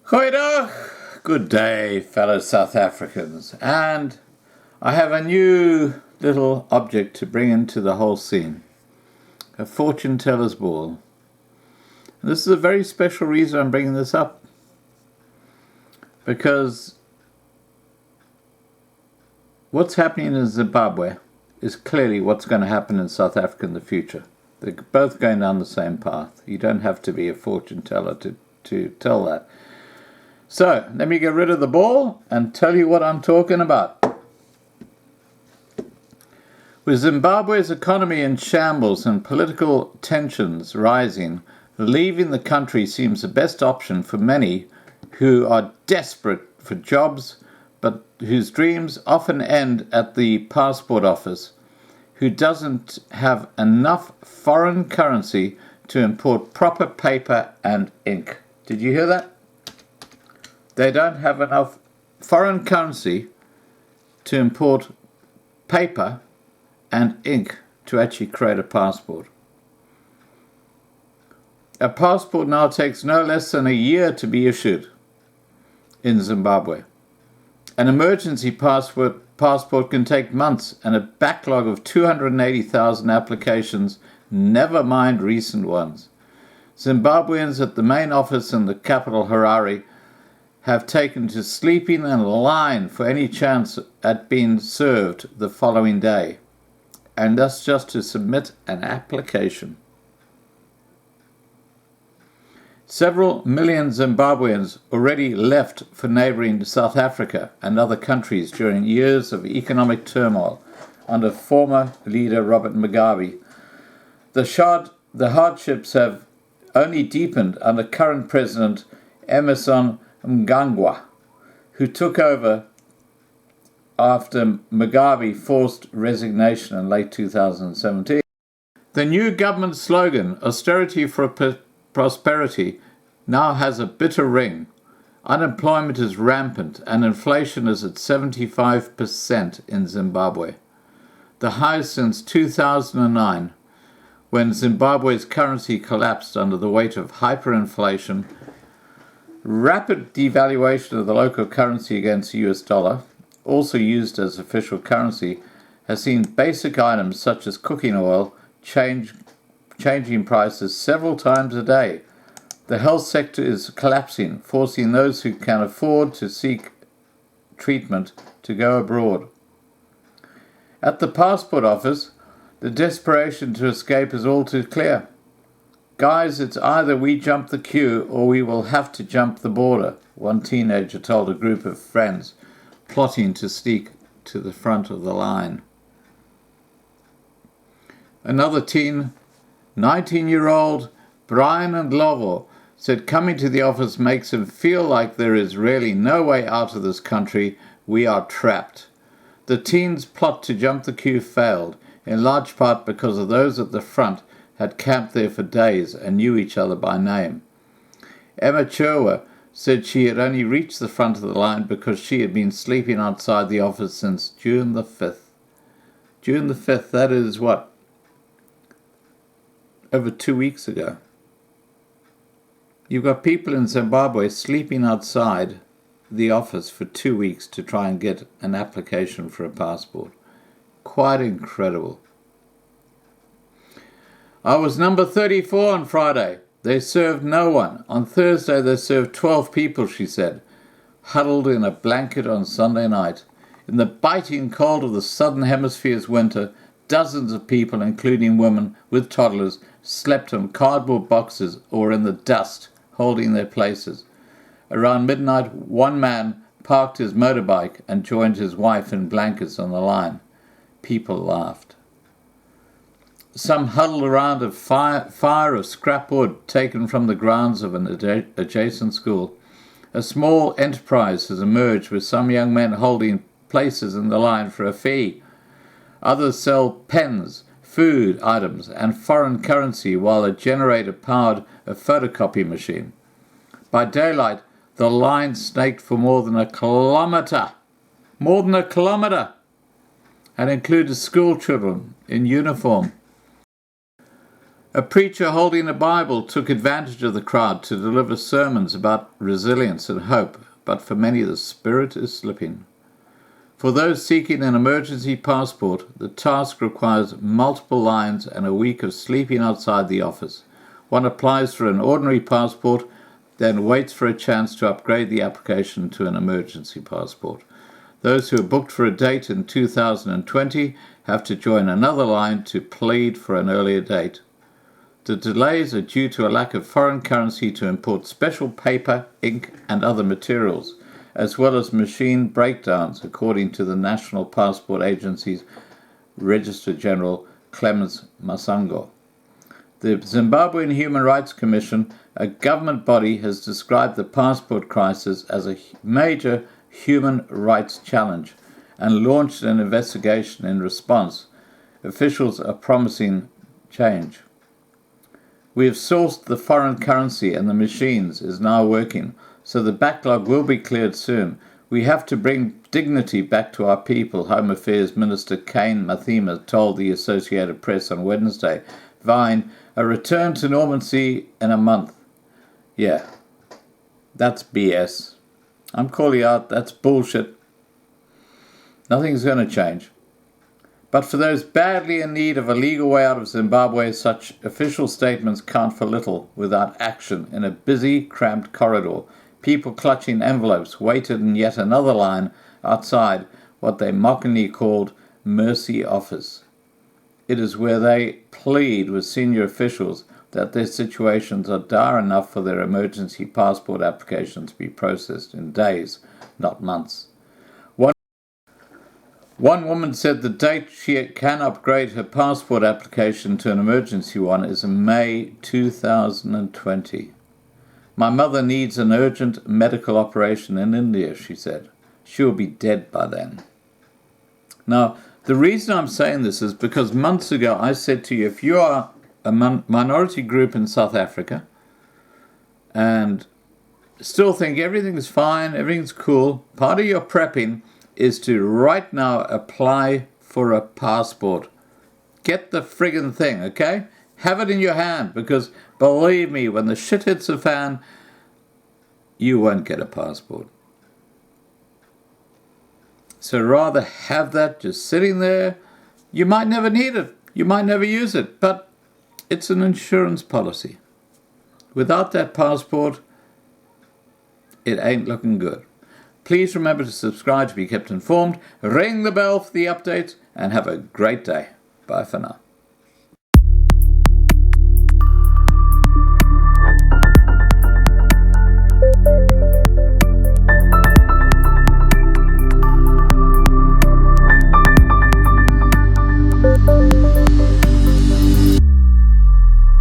Goeiedag, good day, fellow South Africans, and I have a new little object to bring into the whole scene, a fortune teller's ball. And this is a very special reason I'm bringing this up, because what's happening in Zimbabwe is clearly what's going to happen in South Africa in the future. They're both going down the same path. You don't have to be a fortune teller to tell that. So, let me get rid of the ball and tell you what I'm talking about. With Zimbabwe's economy in shambles and political tensions rising, leaving the country seems the best option for many who are desperate for jobs, but whose dreams often end at the passport office, who doesn't have enough foreign currency to import proper paper and ink. Did you hear that? They don't have enough foreign currency to import paper and ink to actually create a passport. A passport now takes no less than a year to be issued in Zimbabwe. An emergency passport can take months, and a backlog of 280,000 applications, never mind recent ones. Zimbabweans at the main office in the capital, Harare, have taken to sleeping in line for any chance at being served the following day, and that's just to submit an application. Several million Zimbabweans already left for neighboring South Africa and other countries during years of economic turmoil under former leader Robert Mugabe. The hardships have only deepened under current President Emmerson Mnangagwa, who took over after Mugabe forced resignation in late 2017. The new government slogan, austerity for prosperity, now has a bitter ring. Unemployment is rampant and inflation is at 75% in Zimbabwe, the highest since 2009, when Zimbabwe's currency collapsed under the weight of hyperinflation. Rapid devaluation of the local currency against the US dollar, also used as official currency, has seen basic items such as cooking oil changing prices several times a day. The health sector is collapsing, forcing those who can afford to seek treatment to go abroad. At the passport office, the desperation to escape is all too clear. Guys, it's either we jump the queue or we will have to jump the border, one teenager told a group of friends, plotting to sneak to the front of the line. Another teen, 19-year-old Brian Ndlovu, said coming to the office makes him feel like there is really no way out of this country. We are trapped. The teen's plot to jump the queue failed, in large part because of those at the front had camped there for days and knew each other by name. Emma Chirwa said she had only reached the front of the line because she had been sleeping outside the office since June the 5th. June the 5th, that is what? Over 2 weeks ago. You've got people in Zimbabwe sleeping outside the office for 2 weeks to try and get an application for a passport. Quite incredible. I was number 34 on Friday. They served no one. On Thursday they served 12 people, she said, huddled in a blanket on Sunday night. In the biting cold of the southern hemisphere's winter, dozens of people, including women with toddlers, slept on cardboard boxes or in the dust, holding their places. Around midnight, one man parked his motorbike and joined his wife in blankets on the line. People laughed. Some huddled around a fire of scrap wood taken from the grounds of an adjacent school. A small enterprise has emerged with some young men holding places in the line for a fee. Others sell pens, food items, and foreign currency while a generator powered a photocopy machine. By daylight, the line snaked for more than a kilometre. More than a kilometre! And included school children in uniform. A preacher holding a Bible took advantage of the crowd to deliver sermons about resilience and hope, but for many the spirit is slipping. For those seeking an emergency passport, the task requires multiple lines and a week of sleeping outside the office. One applies for an ordinary passport, then waits for a chance to upgrade the application to an emergency passport. Those who are booked for a date in 2020 have to join another line to plead for an earlier date. The delays are due to a lack of foreign currency to import special paper, ink, and other materials, as well as machine breakdowns, according to the National Passport Agency's Registrar General Clemens Masango. The Zimbabwean Human Rights Commission, a government body, has described the passport crisis as a major human rights challenge and launched an investigation in response. Officials are promising change. We have sourced the foreign currency and the machines is now working, so the backlog will be cleared soon. We have to bring dignity back to our people, Home Affairs Minister Kane Mathima told the Associated Press on Wednesday, vowing a return to normalcy in a month. Yeah, that's BS. I'm calling out, that's bullshit. Nothing's going to change. But for those badly in need of a legal way out of Zimbabwe, such official statements count for little without action in a busy, cramped corridor. People clutching envelopes waited in yet another line outside what they mockingly called Mercy Office. It is where they plead with senior officials that their situations are dire enough for their emergency passport applications to be processed in days, not months. One woman said the date she can upgrade her passport application to an emergency one is May 2020. My mother needs an urgent medical operation in India, she said. She will be dead by then. Now, the reason I'm saying this is because months ago I said to you, if you are a minority group in South Africa and still think everything's fine, everything's cool, part of your prepping is to right now apply for a passport. Get the friggin' thing, okay? Have it in your hand, because believe me, when the shit hits the fan, you won't get a passport. So rather have that just sitting there. You might never need it. You might never use it, but it's an insurance policy. Without that passport, it ain't looking good. Please remember to subscribe to be kept informed, ring the bell for the updates, and have a great day. Bye for now.